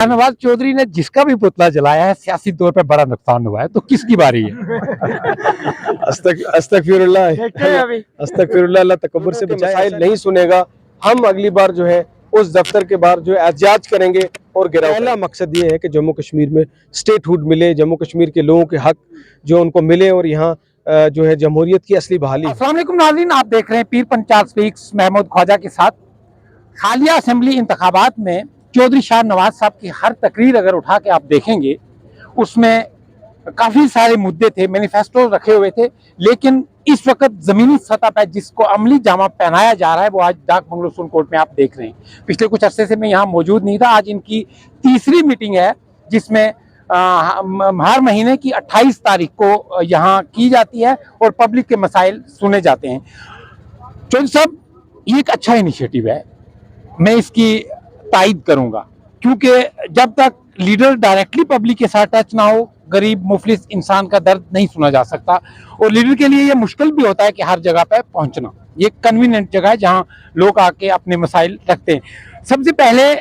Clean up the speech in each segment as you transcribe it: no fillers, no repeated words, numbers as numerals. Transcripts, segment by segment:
नवाज चौधरी ने जिसका भी पुतला जलाया है सियासी तौर पे बड़ा नुकसान हुआ है, तो किसकी बारी है? अल्लाह तकब्बुर से बचाए। मसाइल नहीं सुनेगा, हम अगली बार जो है उस दफ्तर के बाहर जो है एहतजाज करेंगे और गिराव। पहला मकसद ये है कि जम्मू कश्मीर में स्टेटहुड मिले, जम्मू कश्मीर के लोगों के हक जो उनको मिले और यहाँ जो है जमहूरियत की असली बहाली। अस्सलाम वालेकुम नाज़रीन, आप देख रहे हैं पीर पंचाल स्पीक्स महमूद ख्वाजा के साथ। हालिया असेंबली इंतखाबात में चौधरी शाह नवाज साहब की हर तकरीर अगर उठा के आप देखेंगे, उसमें काफ़ी सारे मुद्दे थे, मैनिफेस्टो रखे हुए थे, लेकिन इस वक्त ज़मीनी सतह पर जिसको अमली जामा पहनाया जा रहा है वो आज डाक बंगलो सुन कोर्ट में आप देख रहे हैं। पिछले कुछ अरसे से मैं यहाँ मौजूद नहीं था। आज इनकी तीसरी मीटिंग है जिसमें हर महीने की 28 तारीख को यहाँ की जाती है और पब्लिक के मसाइल सुने जाते हैं। चौधरी साहब, ये एक अच्छा इनिशिएटिव है, मैं इसकी तायद करूंगा, क्योंकि जब तक लीडर डायरेक्टली पब्लिक के साथ टच ना हो, गरीब मुफलिस इंसान का दर्द नहीं सुना जा सकता। और लीडर के लिए ये मुश्किल भी होता है कि हर जगह पे पहुंचना। ये कन्वीनियंट जगह है जहां लोग आके अपने मसाइल रखते हैं। सबसे पहले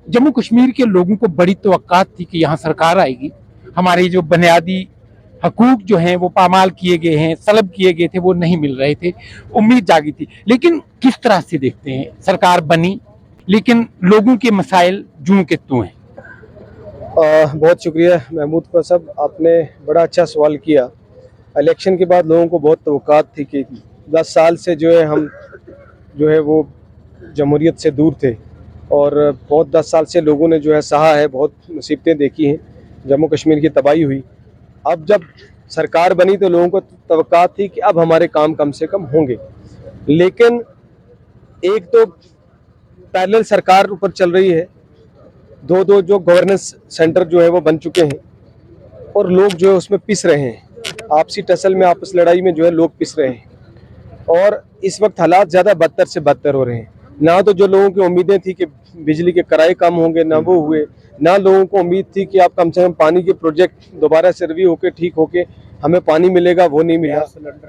जम्मू कश्मीर के लोगों को बड़ी तवक्कात थी कि यहाँ सरकार आएगी, हमारी जो बुनियादी हकूक जो हैं वो पामाल किए गए हैं, सलब किए गए थे, वो नहीं मिल रहे थे, उम्मीद जागी थी। लेकिन किस तरह से देखते हैं, सरकार बनी लेकिन लोगों के मसाइल जूं के त्यों हैं। बहुत शुक्रिया महमूद को साहब, आपने बड़ा अच्छा सवाल किया। इलेक्शन के बाद लोगों को बहुत तवक्कात थी कि 10 साल से जो है हम जो है वो जमहूरियत से दूर थे और बहुत 10 साल से लोगों ने जो है सहा है, बहुत मुसीबतें देखी हैं, जम्मू कश्मीर की तबाही हुई। अब जब सरकार बनी तो लोगों को तवक्कात थी कि अब हमारे काम कम से कम होंगे, लेकिन एक तो पैरेलल सरकार ऊपर चल रही है, दो जो गवर्नेंस सेंटर जो है वो बन चुके हैं और लोग जो है उसमें पिस रहे हैं, आपसी टसल में, आपस लड़ाई में जो है लोग पिस रहे हैं और इस वक्त हालात ज़्यादा बदतर से बदतर हो रहे हैं। ना तो जो लोगों की उम्मीदें थी कि बिजली के किराए कम होंगे, ना वो हुए, ना लोगों को उम्मीद थी कि आप कम से कम पानी के प्रोजेक्ट दोबारा से रिव्यू होके ठीक होके हमें पानी मिलेगा, वो नहीं मिला।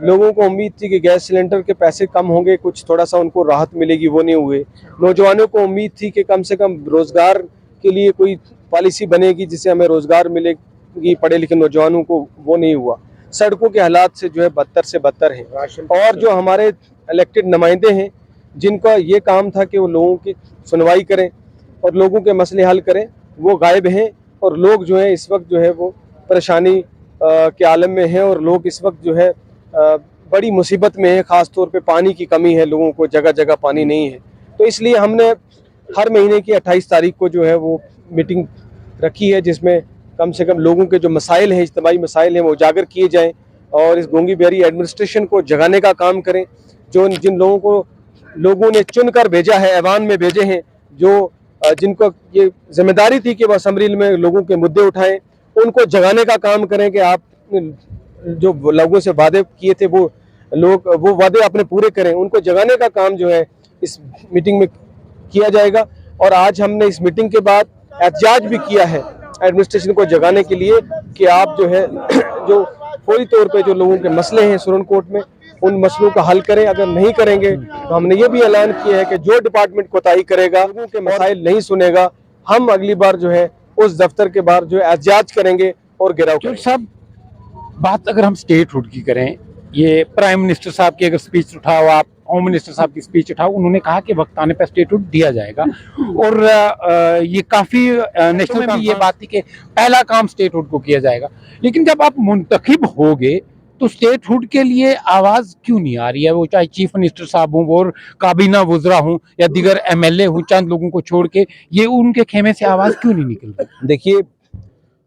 लोगों को उम्मीद थी कि गैस सिलेंडर के पैसे कम होंगे, कुछ थोड़ा सा उनको राहत मिलेगी, वो नहीं हुए। नौजवानों को उम्मीद थी कि कम से कम रोज़गार के लिए कोई पॉलिसी बनेगी जिससे हमें रोज़गार मिलेगी पढ़े लिखे नौजवानों को, वो नहीं हुआ। सड़कों के हालात से जो है बदतर से बदतर हैं और जो हमारे इलेक्टेड नुमाइंदे हैं जिनका ये काम था कि वो लोगों की सुनवाई करें और लोगों के मसले हल करें, वो गायब हैं और लोग जो है इस वक्त जो है वो परेशानी के आलम में हैं और लोग इस वक्त जो है बड़ी मुसीबत में है। ख़ास तौर पे पानी की कमी है, लोगों को जगह जगह पानी नहीं है। तो इसलिए हमने हर महीने की 28 तारीख को जो है वो मीटिंग रखी है जिसमें कम से कम लोगों के जो मसाइल हैं, इज्तिमाई मसाइल हैं, वो उजागर किए जाएँ और इस गोंगी बिहारी एडमिनिस्ट्रेशन को जगाने का काम करें। जो जिन लोगों को लोगों ने चुनकर भेजा है, ऐवान में भेजे हैं, जो जिनको ये जिम्मेदारी थी कि वह असम्बली में लोगों के मुद्दे उठाएं, उनको जगाने का काम करें कि आप जो लोगों से वादे किए थे वो लोग वो वादे अपने पूरे करें। उनको जगाने का काम जो है इस मीटिंग में किया जाएगा। और आज हमने इस मीटिंग के बाद एहतजाज भी किया है एडमिनिस्ट्रेशन को जगाने के लिए कि आप जो है जो फौरी तौर पे जो लोगों के मसले हैं सुरन कोर्ट में, उन मसलों का हल करें। अगर नहीं करेंगे तो हमने ये भी ऐलान किया है कि जो डिपार्टमेंट कोताही करेगा, लोगों के मसाइल नहीं सुनेगा, हम अगली बार जो है उस दफ्तर के बाहर जो है एहतजाज करेंगे और गिराव करेंगे। साहब, बात अगर हम स्टेटहुड की करें, ये प्राइम मिनिस्टर साहब की अगर स्पीच उठाओ, आप होम मिनिस्टर साहब की स्पीच उठाओ, उन्होंने कहा कि वक्त आने पर स्टेटहुड दिया जाएगा और ये काफ़ी नेशनल में ये बात थी कि पहला काम स्टेटहुड को किया जाएगा। लेकिन जब आप मुंतखब होगे तो स्टेटहुड के लिए आवाज़ क्यों नहीं आ रही है? वो चाहे चीफ मिनिस्टर साहब हों और काबीना वुज़रा हों या दीगर MLA हों, चंद लोगों को छोड़ के, ये उनके खेमे से आवाज़ क्यों नहीं निकल रही? देखिए,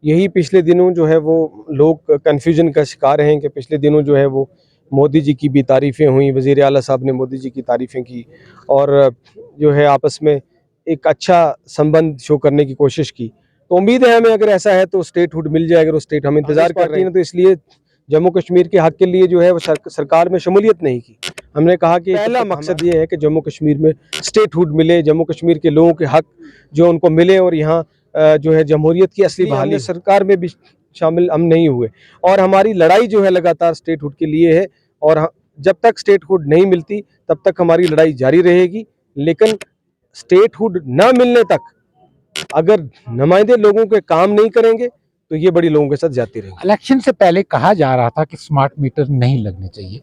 यही पिछले दिनों जो है वो लोग कन्फ्यूजन का शिकार हैं कि पिछले दिनों जो है वो मोदी जी की भी तारीफ़ें हुई, वज़ीर आला साहब ने मोदी जी की तारीफ़ें की और जो है आपस में एक अच्छा संबंध शो करने की कोशिश की। तो उम्मीद है हमें, अगर ऐसा है तो स्टेटहुड मिल जाएगा। और स्टेट हम इंतज़ार कर रहे हैं, तो इसलिए जम्मू कश्मीर के हक़ के लिए जो है वो सरकार में शमूलियत नहीं की। हमने कहा कि पहला मकसद ये है कि जम्मू कश्मीर में स्टेटहुड मिले, जम्मू कश्मीर के लोगों के हक़ जो उनको मिले और यहाँ जो है जमहूरियत की असली बहाली। सरकार में भी शामिल हम नहीं हुए और हमारी लड़ाई जो है लगातार स्टेटहुड के लिए है और जब तक स्टेटहुड नहीं मिलती तब तक हमारी लड़ाई जारी रहेगी। लेकिन स्टेटहुड न मिलने तक अगर नुमाइंदे लोगों के काम नहीं करेंगे तो ये बड़ी लोगों के साथ जाती रहेगी। इलेक्शन से पहले कहा जा रहा था कि स्मार्ट मीटर नहीं लगने चाहिए।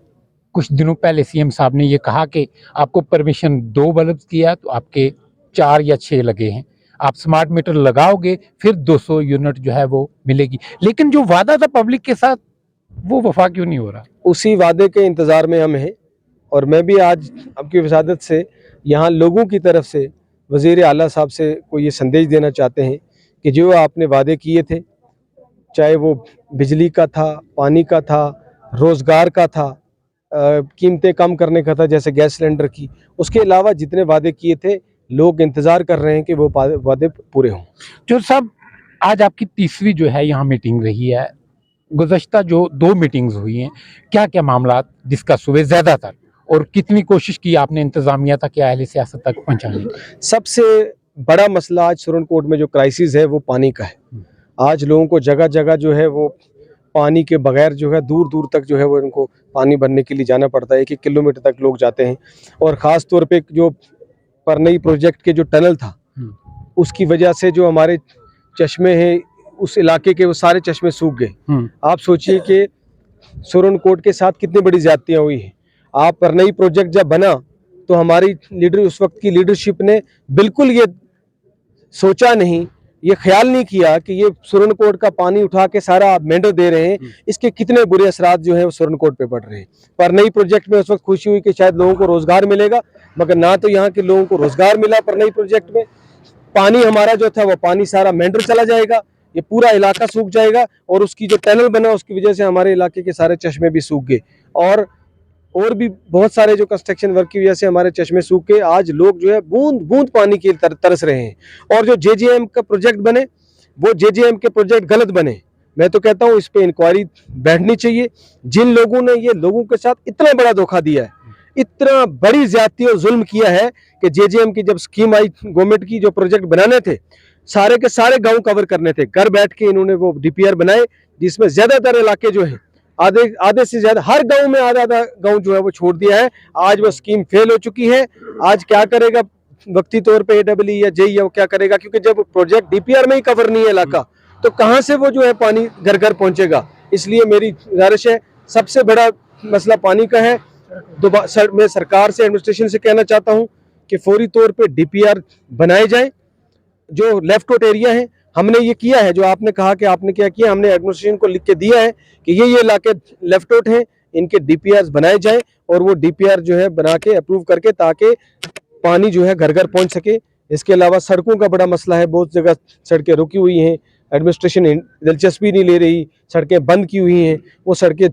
कुछ दिनों पहले सीएम साहब ने ये कहा कि आपको परमिशन 2 बल्ब किया तो आपके 4 या 6 लगे हैं, आप स्मार्ट मीटर लगाओगे फिर 200 यूनिट जो है वो मिलेगी। लेकिन जो वादा था पब्लिक के साथ वो वफा क्यों नहीं हो रहा? उसी वादे के इंतज़ार में हम हैं और मैं भी आज आपकी विसादत से यहाँ लोगों की तरफ से वज़ीर आला साहब से को ये संदेश देना चाहते हैं कि जो आपने वादे किए थे, चाहे वो बिजली का था, पानी का था, रोज़गार का था, कीमतें कम करने का था जैसे गैस सिलेंडर की, उसके अलावा जितने वादे किए थे लोग इंतज़ार कर रहे हैं कि वो वादे पूरे हों। जो साहब आज आपकी तीसरी जो है यहाँ मीटिंग रही है, गुज़श्ता जो 2 मीटिंग्स हुई हैं, क्या-क्या मामला डिस्कस हुए ज़्यादातर और कितनी कोशिश की आपने इंतज़ामिया तक या अहले सियासत तक पहुँचाने की? सबसे बड़ा मसला आज सुरनकोट में जो क्राइसिस है वो पानी का है। आज लोगों को जगह-जगह जो है वो पानी के बगैर जो है दूर-दूर तक जो है वो इनको पानी भरने के लिए जाना पड़ता है। 1-1 किलोमीटर तक लोग जाते हैं और ख़ास तौर पे जो परनई प्रोजेक्ट के जो टनल था, उसकी वजह से जो हमारे चश्मे हैं उस इलाके के वो सारे चश्मे सूख गए। आप सोचिए कि सुरनकोट के साथ कितनी बड़ी ज़्यादतियाँ हुई हैं। आप परनई प्रोजेक्ट जब बना तो हमारी लीडर उस वक्त की लीडरशिप ने बिल्कुल ये सोचा नहीं, ये ख्याल नहीं किया कि ये सुरनकोट का पानी उठा के सारा आप मेंढर दे रहे हैं, इसके कितने बुरे असरात जो है वो सुरनकोट पे पड़ रहे हैं। पर नई प्रोजेक्ट में उस वक्त खुशी हुई कि शायद लोगों को रोजगार मिलेगा, मगर ना तो यहाँ के लोगों को रोजगार मिला पर नई प्रोजेक्ट में। पानी हमारा जो था वो पानी सारा मेंढर चला जाएगा, ये पूरा इलाका सूख जाएगा और उसकी जो टनल बना उसकी वजह से हमारे इलाके के सारे चश्मे भी सूख गए और भी बहुत सारे जो कंस्ट्रक्शन वर्क की वजह से हमारे चश्मे सूख के आज लोग जो है बूंद बूंद पानी की तरस रहे हैं। और जो जेजेएम का प्रोजेक्ट बने वो जेजेएम के प्रोजेक्ट गलत बने। मैं तो कहता हूँ इस पे इंक्वायरी बैठनी चाहिए। जिन लोगों ने ये लोगों के साथ इतना बड़ा धोखा दिया है, इतना बड़ी ज्यादती और जुल्म किया है कि जेजेएम की जब स्कीम आई गवर्नमेंट की, जो प्रोजेक्ट बनाने थे सारे के सारे गाँव कवर करने थे, घर बैठ के इन्होंने वो डीपीआर बनाए जिसमें ज्यादातर इलाके जो है आधे से ज्यादा हर गांव में आधा गांव जो है वो छोड़ दिया है। आज वो स्कीम फेल हो चुकी है। आज क्या करेगा वक्ती तौर पे एडब्ल्यू या जेई वो क्या करेगा, क्योंकि जब प्रोजेक्ट डीपीआर में ही कवर नहीं है इलाका तो कहां से वो जो है पानी घर घर पहुंचेगा। इसलिए मेरी गुजारिश है, सबसे बड़ा मसला पानी का है। मैं सरकार से एडमिनिस्ट्रेशन से कहना चाहता हूँ कि फौरी तौर पर डीपीआर बनाए जाए। जो लेफ्ट आउट एरिया है हमने ये किया है, जो आपने कहा कि आपने क्या किया, हमने एडमिनिस्ट्रेशन को लिख के दिया है कि ये इलाके लेफ्ट आउट हैं, इनके डीपीआर बनाए जाएं और वो डीपीआर जो है बना के अप्रूव करके ताकि पानी जो है घर घर पहुंच सके। इसके अलावा सड़कों का बड़ा मसला है, बहुत जगह सड़कें रुकी हुई हैं, एडमिनिस्ट्रेशन दिलचस्पी नहीं ले रही, सड़कें बंद की हुई हैं, वो सड़कें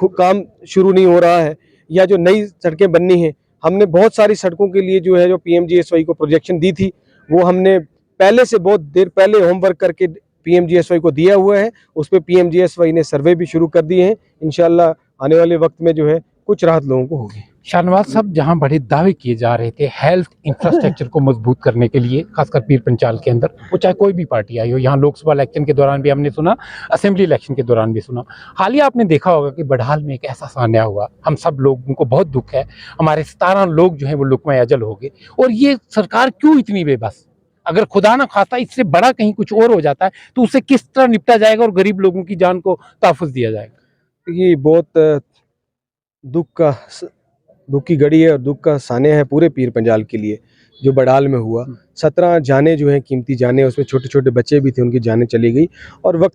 काम शुरू नहीं हो रहा है या जो नई सड़कें बननी हैं। हमने बहुत सारी सड़कों के लिए जो है जो पीएमजीएसवाई को प्रोजेक्शन दी थी वो हमने पहले से बहुत देर पहले होमवर्क करके पीएमजीएसवाई को दिया हुआ है। उस पर पीएमजीएसवाई ने सर्वे भी शुरू कर दिए हैं। इंशाल्लाह आने वाले वक्त में जो है कुछ राहत लोगों को होगी। शाहनवाज साहब, जहां बड़े दावे किए जा रहे थे हेल्थ इंफ्रास्ट्रक्चर को मजबूत करने के लिए, खासकर पीर पंचाल के अंदर, वो चाहे कोई भी पार्टी आई हो, यहाँ लोकसभा इलेक्शन के दौरान भी हमने सुना, असेंबली इलेक्शन के दौरान भी सुना। हालिया आपने देखा होगा कि बड़हाल में एक ऐसा सान्या हुआ, हम सब लोगों को बहुत दुख है, हमारे 17 लोग जो है वो लुकमा अजल हो गए। और ये सरकार क्यों इतनी बेबस? अगर खुदा ना खास्ता इससे बड़ा कहीं कुछ और हो जाता है तो उससे किस तरह निपटा जाएगा और गरीब लोगों की जान को तहफ़्फ़ुज़ दिया जाएगा? ये बहुत दुख की घड़ी है और दुख का सान्या है पूरे पीर पंजाल के लिए जो बड़ाल में हुआ। 17 जानें जो हैं कीमती जानें, उसमें छोटे छोटे बच्चे भी थे, उनकी जानें चली गई और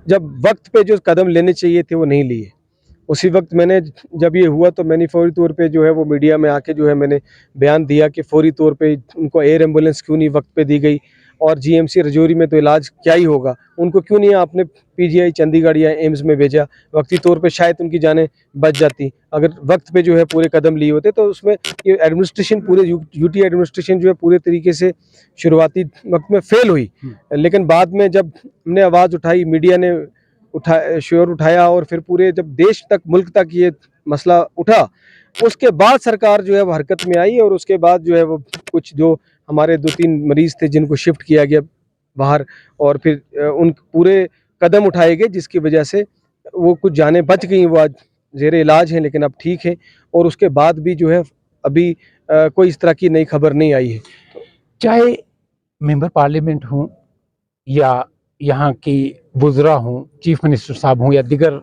जब वक्त पे जो कदम लेने चाहिए थे वो नहीं लिए। उसी वक्त मैंने जब ये हुआ तो मैंने फौरी तौर पे जो है वो मीडिया में आके जो है मैंने बयान दिया कि फौरी तौर पे उनको एयर एम्बुलेंस क्यों नहीं वक्त पे दी गई और जीएमसी रजौरी में तो इलाज क्या ही होगा, उनको क्यों नहीं आपने पीजीआई चंडीगढ़ या एम्स में भेजा। वक्ती तौर पे शायद उनकी जानें बच जाती अगर वक्त पे जो है पूरे कदम लिए होते। तो उसमें ये एडमिनिस्ट्रेशन पूरे यूटी एडमिनिस्ट्रेशन जो है पूरे तरीके से शुरुआती वक्त में फेल हुई, लेकिन बाद में जब हमने आवाज़ उठाई, मीडिया ने शोर उठाया और फिर पूरे जब देश तक मुल्क तक ये मसला उठा, उसके बाद सरकार जो है वो हरकत में आई और उसके बाद जो है वो कुछ जो हमारे 2-3 मरीज थे जिनको शिफ्ट किया गया बाहर और फिर उन पूरे कदम उठाए गए जिसकी वजह से वो कुछ जानें बच गई। वो आज जेर इलाज हैं लेकिन अब ठीक है और उसके बाद भी जो है अभी कोई इस तरह की नई खबर नहीं आई है। चाहे मेंबर पार्लियामेंट हूँ या यहाँ की वुज़रा हूँ, चीफ मिनिस्टर साहब हूँ या दिगर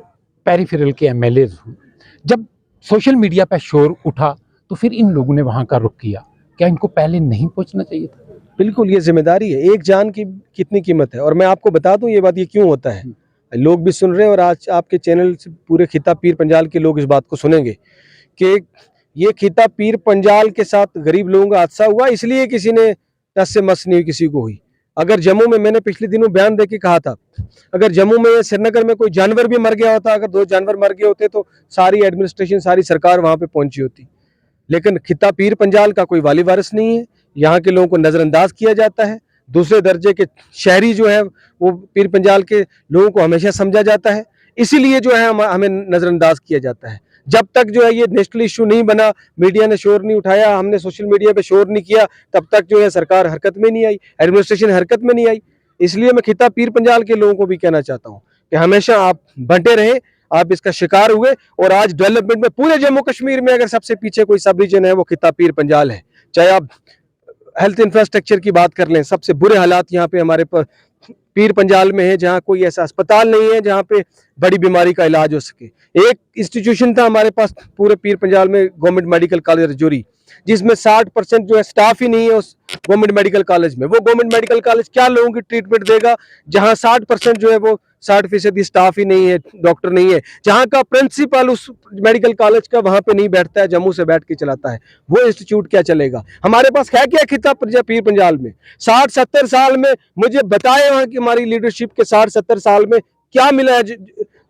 पेरिफेरल के एमएलएज हूँ, जब सोशल मीडिया पर शोर उठा तो फिर इन लोगों ने वहाँ का रुख किया। क्या इनको पहले नहीं पहुँचना चाहिए था? बिल्कुल, ये जिम्मेदारी है। एक जान की कितनी कीमत है। और मैं आपको बता दूं ये बात, ये क्यों होता है, लोग भी सुन रहे हैं और आज आपके चैनल से पूरे खिताब पीर पंजाल के लोग इस बात को सुनेंगे कि ये खिताब पीर पंजाल के साथ गरीब लोगों का हादसा हुआ, इसलिए किसी ने टस से मस नहीं हुई, किसी को हुई। अगर जम्मू में, मैंने पिछले दिनों बयान देके कहा था, अगर जम्मू में या श्रीनगर में कोई जानवर भी मर गया होता, अगर 2 जानवर मर गए होते तो सारी एडमिनिस्ट्रेशन, सारी सरकार वहां पे पहुंची होती। लेकिन खिता पीर पंजाल का कोई वाली वारिस नहीं है। यहाँ के लोगों को नजरअंदाज किया जाता है। दूसरे दर्जे के शहरी जो है वो पीर पंजाल के लोगों को हमेशा समझा जाता है, इसीलिए जो है हमें नजरअंदाज किया जाता है। जब तक जो है ये नेशनल इशू नहीं बना, मीडिया ने शोर नहीं उठाया, हमने सोशल मीडिया पे शोर नहीं किया, तब तक जो है सरकार हरकत में नहीं आई, एडमिनिस्ट्रेशन हरकत में नहीं आई। इसलिए मैं खिता पीर पंजाल के लोगों को भी कहना चाहता हूँ कि हमेशा आप बंटे रहे, आप इसका शिकार हुए। और आज डेवलपमेंट में पूरे जम्मू कश्मीर में अगर सबसे पीछे कोई सब रीजन है वो खिता पीर पंजाल है। चाहे आप हेल्थ इंफ्रास्ट्रक्चर की बात कर लें, सबसे बुरे हालात यहाँ पे हमारे पीर पंजाल में है, जहाँ कोई ऐसा अस्पताल नहीं है जहाँ पे बड़ी बीमारी का इलाज हो सके। एक इंस्टीट्यूशन था हमारे पास पूरे पीर पंजाल में, गवर्नमेंट मेडिकल कॉलेज रजौरी, जिसमें 60% जो है स्टाफ ही नहीं है उस गवर्नमेंट मेडिकल कॉलेज में। वो गवर्नमेंट मेडिकल कॉलेज क्या लोगों की ट्रीटमेंट देगा जहां 60% जो है वो 60% स्टाफ ही नहीं है, डॉक्टर नहीं है। जहां का प्रिंसिपल उस मेडिकल कॉलेज का वहां पे नहीं बैठता है, जम्मू से बैठ के चलाता है, वो इंस्टीट्यूट क्या चलेगा? हमारे पास है क्या खिता पीर पंजाल में? 60-70 साल में मुझे बताए वहां की हमारी लीडरशिप के 60-70 साल में क्या मिला है?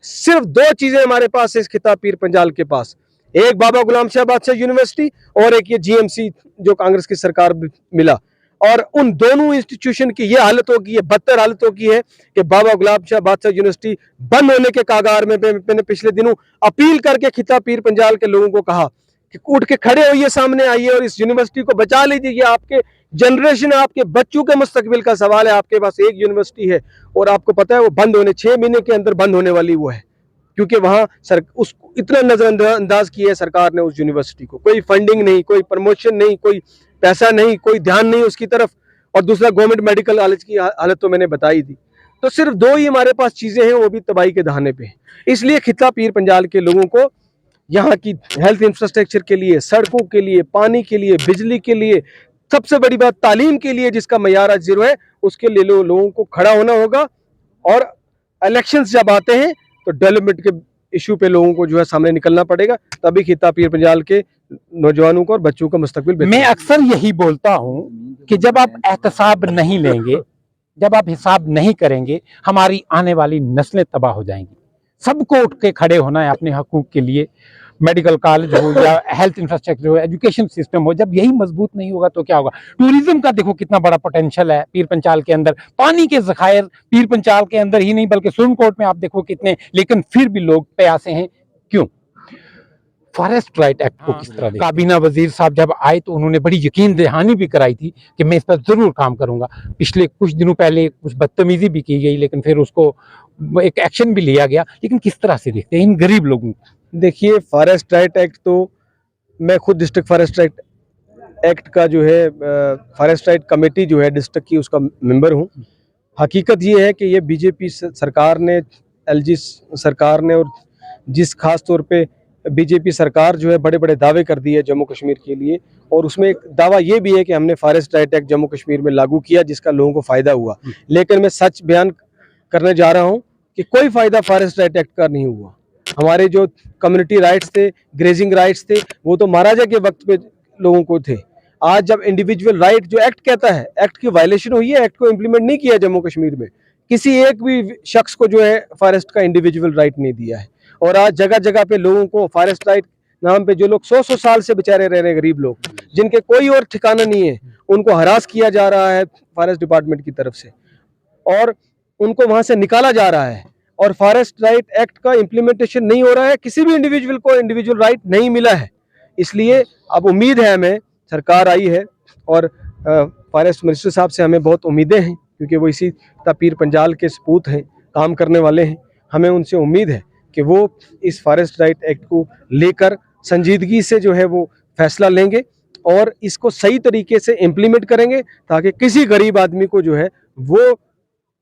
सिर्फ 2 चीजें हमारे पास है इस खिता पीर पंजाल के पास, एक बाबा गुलाम शाह बादशाह यूनिवर्सिटी और एक ये जीएमसी जो कांग्रेस की सरकार मिला। और उन दोनों इंस्टीट्यूशन की ये हालत होगी, ये बदतर हालत होगी है कि बाबा गुलाम शाह बादशाह यूनिवर्सिटी बंद होने के कागार में। मैंने पिछले दिनों अपील करके खिता पीर पंजाल के लोगों को कहा कि उठ के खड़े होइए, सामने आइए और इस यूनिवर्सिटी को बचा लीजिए। ये आपके जनरेशन, आपके बच्चों के मुस्तकबिल का सवाल है। आपके पास एक यूनिवर्सिटी है और आपको पता है वो बंद होने 6 महीने के अंदर बंद होने वाली वो है, क्योंकि वहां उसको इतना नजरअंदाज किया है सरकार ने उस यूनिवर्सिटी को। कोई फंडिंग नहीं, कोई प्रमोशन नहीं, कोई पैसा नहीं, कोई ध्यान नहीं उसकी तरफ। और दूसरा गवर्नमेंट मेडिकल कॉलेज की हालत तो मैंने बताई थी। तो सिर्फ 2 ही हमारे पास चीजें हैं, वो भी तबाही के दहाने पे है। इसलिए खिता पीर पंजाल के लोगों को यहाँ की हेल्थ इंफ्रास्ट्रक्चर के लिए, सड़कों के लिए, पानी के लिए, बिजली के लिए, सबसे बड़ी बात तालीम के लिए, जिसका मयार आज 0 है, उसके लिए लोगों को खड़ा होना होगा। और इलेक्शंस जब आते हैं तो डेवलपमेंट के इशू पे लोगों को जो है सामने निकलना पड़ेगा, तभी खिता पीर पंजाल के नौजवानों को और बच्चों का मुस्तकबिल। मैं अक्सर यही बोलता हूं कि जब आप एहतसाब नहीं लेंगे, जब आप हिसाब नहीं करेंगे, हमारी आने वाली नस्लें तबाह हो जाएंगी। सबको उठ के खड़े होना है अपने हकूक के लिए। मेडिकल कॉलेज हो या हेल्थ इंफ्रास्ट्रक्चर हो, एजुकेशन सिस्टम हो, जब यही मजबूत नहीं होगा तो क्या होगा? टूरिज्म का देखो कितना बड़ा पोटेंशियल है पीर पंचाल के अंदर, पानी के जखायर पीर पंचाल के अंदर ही नहीं बल्कि सुरनकोट में आप देखो कितने, लेकिन फिर भी लोग प्यासे हैं। क्यों? फॉरेस्ट राइट एक्ट को किस तरह काबीना वजीर साहब जब आए तो उन्होंने बड़ी यकीन दहानी भी कराई थी कि मैं इस पर जरूर काम करूंगा। पिछले कुछ दिनों पहले कुछ बदतमीजी भी की गई, लेकिन फिर उसको एक एक्शन भी लिया गया। लेकिन किस तरह से देखते हैं इन गरीब लोगों को? देखिए, फॉरेस्ट राइट एक्ट तो मैं खुद डिस्ट्रिक्ट फॉरेस्ट राइट एक्ट का जो है फॉरेस्ट राइट कमेटी जो है डिस्ट्रिक्ट की, उसका मेंबर हूँ। हकीकत ये है कि ये बीजेपी सरकार ने, एलजी सरकार ने, और जिस खास तौर पे बीजेपी सरकार जो है बड़े बड़े दावे कर दिए जम्मू कश्मीर के लिए, और उसमें एक दावा ये भी है कि हमने forest right act Jammu Kashmir में लागू किया जिसका लोगों को फ़ायदा हुआ। लेकिन मैं सच बयान करने जा रहा हूँ कि कोई फ़ायदा फॉरेस्ट राइट एक्ट का नहीं हुआ। हमारे जो कम्युनिटी राइट्स थे, ग्रेजिंग राइट्स थे, वो तो महाराजा के वक्त पे लोगों को थे। आज जब इंडिविजुअल राइट जो एक्ट कहता है, एक्ट की वायलेशन हुई है, एक्ट को इम्प्लीमेंट नहीं किया जम्मू कश्मीर में, किसी एक भी शख्स को जो है फॉरेस्ट का इंडिविजुअल राइट नहीं दिया है। और आज जगह जगह पे लोगों को फॉरेस्ट राइट नाम पे, जो लोग 100-100 साल से बेचारे रह रहे, गरीब लोग जिनके कोई और ठिकाना नहीं है, उनको हरास किया जा रहा है फॉरेस्ट डिपार्टमेंट की तरफ से, और उनको वहां से निकाला जा रहा है। और फॉरेस्ट राइट एक्ट का इम्प्लीमेंटेशन नहीं हो रहा है, किसी भी इंडिविजुअल को इंडिविजुअल राइट नहीं मिला है। इसलिए अब उम्मीद है, हमें सरकार आई है और फॉरेस्ट मिनिस्टर साहब से हमें बहुत उम्मीदें हैं, क्योंकि वो इसी पीर पंजाल के सपूत हैं, काम करने वाले हैं। हमें उनसे उम्मीद है कि वो इस फॉरेस्ट राइट एक्ट को लेकर संजीदगी से जो है वो फैसला लेंगे और इसको सही तरीके से इम्प्लीमेंट करेंगे ताकि किसी गरीब आदमी को जो है वो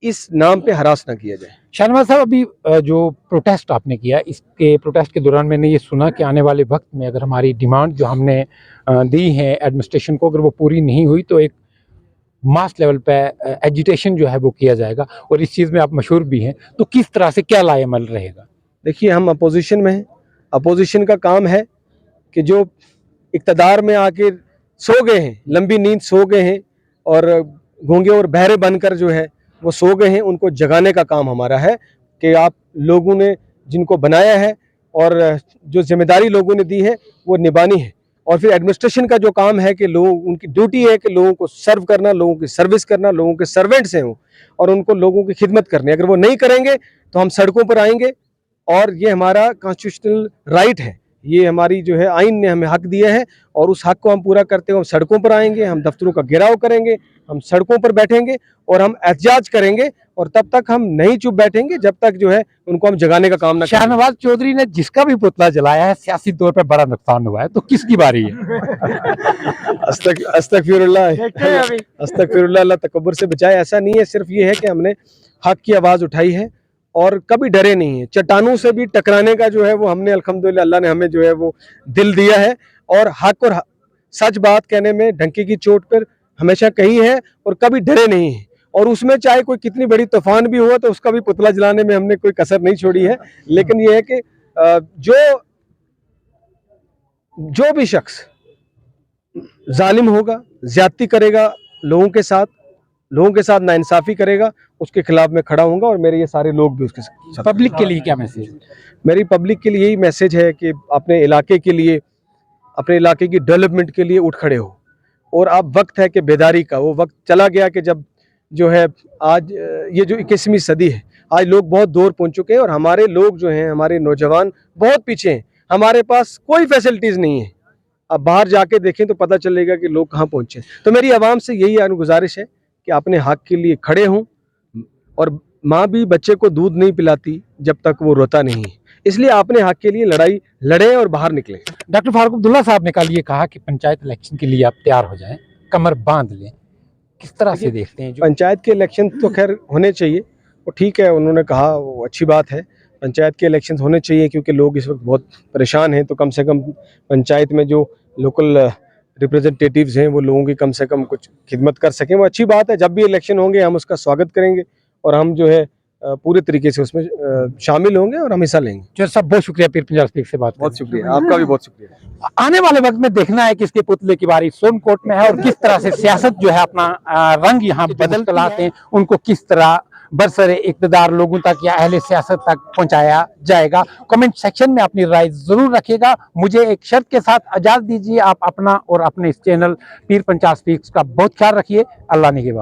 इस नाम पे हरास ना किया जाए। शाहनवाज साहब, अभी जो प्रोटेस्ट आपने किया, इसके प्रोटेस्ट के दौरान मैंने ये सुना कि आने वाले वक्त में अगर हमारी डिमांड जो हमने दी है एडमिनिस्ट्रेशन को, अगर वो पूरी नहीं हुई तो एक मास लेवल पे एजिटेशन जो है वो किया जाएगा, और इस चीज़ में आप मशहूर भी हैं, तो किस तरह से क्या लाएमल रहेगा? देखिए, हम अपोजिशन में हैं। अपोजिशन का काम है कि जो इक़्तिदार में आके सो गए हैं, लंबी नींद सो गए हैं और गूंगे और बहरे बनकर जो है वो सो गए हैं, उनको जगाने का काम हमारा है कि आप लोगों ने जिनको बनाया है और जो जिम्मेदारी लोगों ने दी है वो निभानी है। और फिर एडमिनिस्ट्रेशन का जो काम है कि लोग, उनकी ड्यूटी है कि लोगों को सर्व करना, लोगों की सर्विस करना, लोगों के सर्वेंट्स हैं वो, और उनको लोगों की खिदमत करनी। अगर वो नहीं करेंगे तो हम सड़कों पर आएंगे, और ये हमारा कॉन्स्टिट्यूशनल राइट है, ये हमारी जो है आइन ने हमें हक दिया है, और उस हक को हम पूरा करते हुए हम सड़कों पर आएंगे, हम दफ्तरों का घेराव करेंगे, हम सड़कों पर बैठेंगे और हम एहतजाज करेंगे, और तब तक हम नहीं चुप बैठेंगे जब तक जो है उनको हम जगाने का काम ना करें। शाहनवाज चौधरी ने जिसका भी पुतला जलाया है, सियासी तौर पर बड़ा नुकसान हुआ है, तो किसकी बारी है? अस्तगफिरुल्लाह, अस्तगफिरुल्लाह, अल्लाह तकब्बुर से बचाए। ऐसा नहीं है, सिर्फ ये है कि हमने हक की आवाज़ उठाई है और कभी डरे नहीं है। चट्टानों से भी टकराने का जो है वो हमने अल्हम्दुलिल्लाह, अल्लाह ने हमें जो है वो दिल दिया है, और हक और सच बात कहने में डंके की चोट पर हमेशा कही है और कभी डरे नहीं है। और उसमें चाहे कोई कितनी बड़ी तूफान भी हुआ तो उसका भी पुतला जलाने में हमने कोई कसर नहीं छोड़ी है। लेकिन ये है कि जो भी शख्स जालिम होगा, ज्यादती करेगा लोगों के साथ नाइंसाफी करेगा, उसके खिलाफ मैं खड़ा हूँगा, और मेरे ये सारे लोग भी उसके साथ। पब्लिक के लिए क्या मैसेज? मेरी पब्लिक के लिए यही मैसेज है कि अपने इलाके के लिए, अपने इलाके की डेवलपमेंट के लिए उठ खड़े हो। और अब वक्त है कि बेदारी का, वो वक्त चला गया कि जब जो है आज ये जो 21वीं सदी है, आज लोग बहुत दूर पहुंच चुके हैं, और हमारे लोग जो हैं, हमारे नौजवान बहुत पीछे हैं। हमारे पास कोई फैसिलिटीज़ नहीं है। अब बाहर जाके देखें तो पता चलेगा कि लोग कहाँ पहुँचे। तो मेरी आवाम से यही गुजारिश है कि अपने हक के लिए खड़े हों, और माँ भी बच्चे को दूध नहीं पिलाती जब तक वो रोता नहीं है, इसलिए अपने हक के लिए लड़ाई लड़ें और बाहर निकलें। डॉक्टर फारूक अब्दुल्ला साहब ने कल ये कहा कि पंचायत इलेक्शन के लिए आप तैयार हो जाएं, कमर बांध लें, किस तरह से देखते हैं? जो पंचायत के इलेक्शन तो खैर होने चाहिए, वो ठीक है, उन्होंने कहा, वो अच्छी बात है। पंचायत के इलेक्शन होने चाहिए क्योंकि लोग इस वक्त बहुत परेशान हैं, तो कम से कम पंचायत में जो लोकल रिप्रेजेंटेटिव्स हैं वो लोगों की कम से कम कुछ खिदमत कर सकें, वो अच्छी बात है। जब भी इलेक्शन होंगे हम उसका स्वागत करेंगे, और हम जो है पूरे तरीके से उसमें शामिल होंगे और हम हिस्सा लेंगे। जो सब बहुत शुक्रिया पीर पंजाब स्पीक से बात। बहुत शुक्रिया, आपका भी बहुत शुक्रिया। आने वाले वक्त में देखना है कि इसके पुतले की बारी सोनकोट में है, और किस तरह से सियासत जो है अपना रंग यहाँ बदल कर लाते हैं, उनको किस तरह बरसरे इक़्तिदार लोगों तक या अहले सियासत तक पहुंचाया जाएगा। कमेंट सेक्शन में अपनी राय जरूर रखिएगा। मुझे एक शर्त के साथ इजाज़त दीजिए, आप अपना और अपने इस चैनल पीर पंजाब स्पीक्स का बहुत ख्याल रखिए। अल्लाह निगहबान।